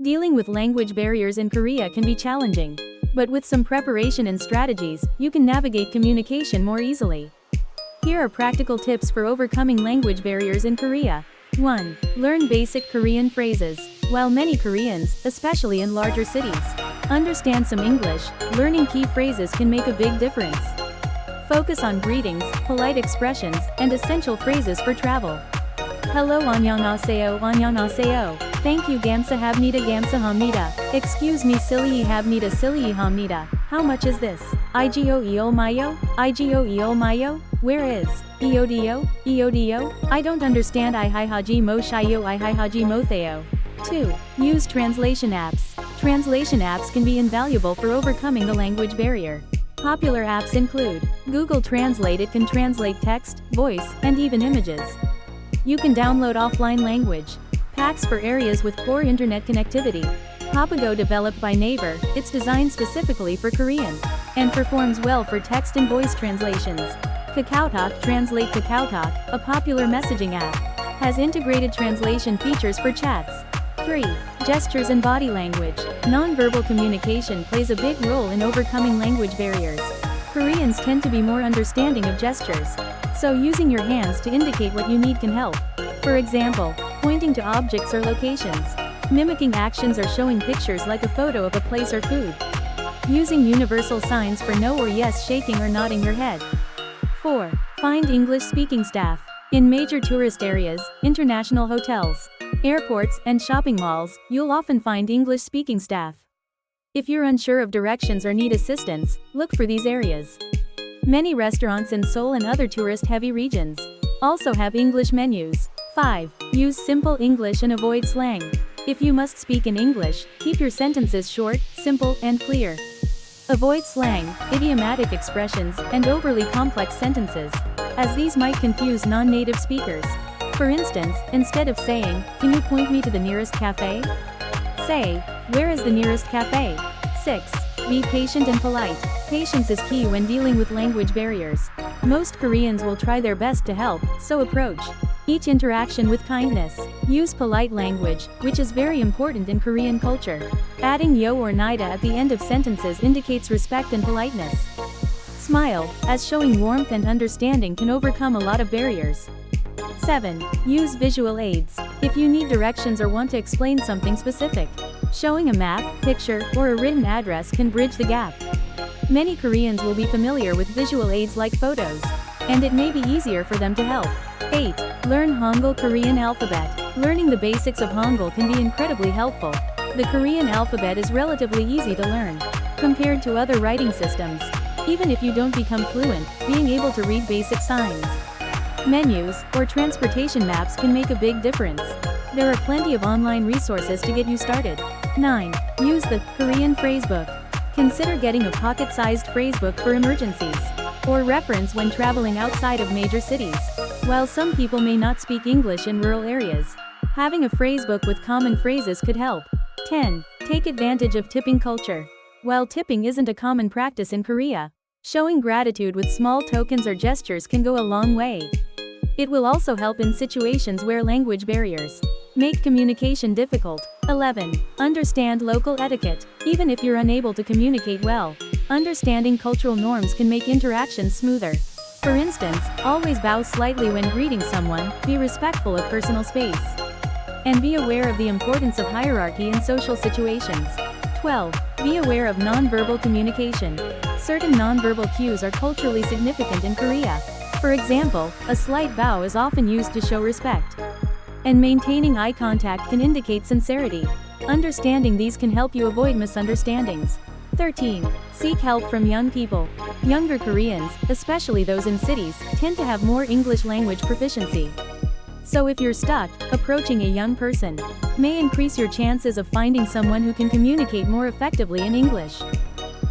Dealing with language barriers in Korea can be challenging. But with some preparation and strategies, you can navigate communication more easily. Here are practical tips for overcoming language barriers in Korea. 1. Learn basic Korean phrases. While many Koreans, especially in larger cities, understand some English, learning key phrases can make a big difference. Focus on greetings, polite expressions, and essential phrases for travel. Hello, 안녕하세요, 안녕하세요. Thank you, 감사합니다, 감사합니다. Excuse me, 실례합니다, 실례합니다. How much is this? Igeo, eolmaeyo? Igeo, eolmaeyo? Where is eodieyo, eodieyo? I don't understand. Ihaehaji, Ihaehaji, mothaeyo. 2. Use translation apps. Translation apps can be invaluable for overcoming the language barrier. Popular apps include Google Translate. It can translate text, voice, and even images. You can download offline language packs for areas with poor internet connectivity. Papago, developed by Naver, it's designed specifically for Korean and performs well for text and voice translations. KakaoTalk Translate. KakaoTalk, a popular messaging app, has integrated translation features for chats. 3. Gestures and body language. Nonverbal communication plays a big role in overcoming language barriers. Koreans tend to be more understanding of gestures, so using your hands to indicate what you need can help. For example, pointing to objects or locations. Mimicking actions or showing pictures like a photo of a place or food. Using universal signs for no or yes, shaking or nodding your head. 4. Find English-speaking staff. In major tourist areas, international hotels, airports, and shopping malls, you'll often find English-speaking staff. If you're unsure of directions or need assistance, look for these areas. Many restaurants in Seoul and other tourist-heavy regions also have English menus. 5. Use simple English and avoid slang. If you must speak in English, keep your sentences short, simple, and clear. Avoid slang, idiomatic expressions, and overly complex sentences, as these might confuse non-native speakers. For instance, instead of saying, "Can you point me to the nearest cafe?" say, "Where is the nearest cafe?" 6. Be patient and polite. Patience is key when dealing with language barriers. Most Koreans will try their best to help, so approach each interaction with kindness. Use polite language, which is very important in Korean culture. Adding yo or nida at the end of sentences indicates respect and politeness. Smile, as showing warmth and understanding can overcome a lot of barriers. 7. Use visual aids. If you need directions or want to explain something specific, showing a map, picture, or a written address can bridge the gap. Many Koreans will be familiar with visual aids like photos, and it may be easier for them to help. 8. Learn Hangul Korean alphabet. Learning the basics of Hangul can be incredibly helpful. The Korean alphabet is relatively easy to learn compared to other writing systems. Even if you don't become fluent, being able to read basic signs, menus, or transportation maps can make a big difference. There are plenty of online resources to get you started. 9. Use the Korean phrasebook. Consider getting a pocket-sized phrasebook for emergencies or reference when traveling outside of major cities. While some people may not speak English in rural areas, having a phrasebook with common phrases could help. 10. Take advantage of tipping culture. While tipping isn't a common practice in Korea, showing gratitude with small tokens or gestures can go a long way. It will also help in situations where language barriers make communication difficult. 11. Understand local etiquette. Even if you're unable to communicate well, understanding cultural norms can make interactions smoother. For instance, always bow slightly when greeting someone, be respectful of personal space, and be aware of the importance of hierarchy in social situations. 12. Be aware of nonverbal communication. Certain nonverbal cues are culturally significant in Korea. For example, a slight bow is often used to show respect, and maintaining eye contact can indicate sincerity. Understanding these can help you avoid misunderstandings. 13. Seek help from young people. Younger Koreans, especially those in cities, tend to have more English language proficiency. So if you're stuck, approaching a young person may increase your chances of finding someone who can communicate more effectively in English.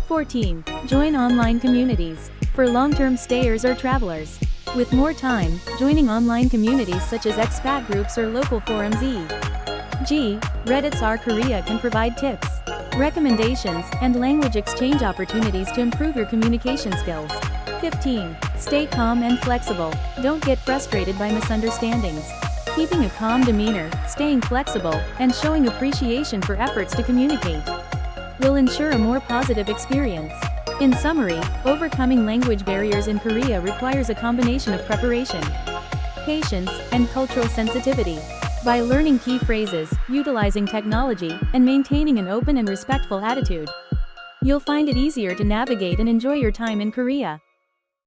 14. Join online communities. For long-term stayers or travelers with more time, joining online communities such as expat groups or local forums e.g. Reddit's Our Korea can provide tips, recommendations, and language exchange opportunities to improve your communication skills. 15. Stay calm and flexible. Don't get frustrated by misunderstandings. Keeping a calm demeanor, staying flexible, and showing appreciation for efforts to communicate will ensure a more positive experience. In summary, overcoming language barriers in Korea requires a combination of preparation, patience, and cultural sensitivity. By learning key phrases, utilizing technology, and maintaining an open and respectful attitude, you'll find it easier to navigate and enjoy your time in Korea.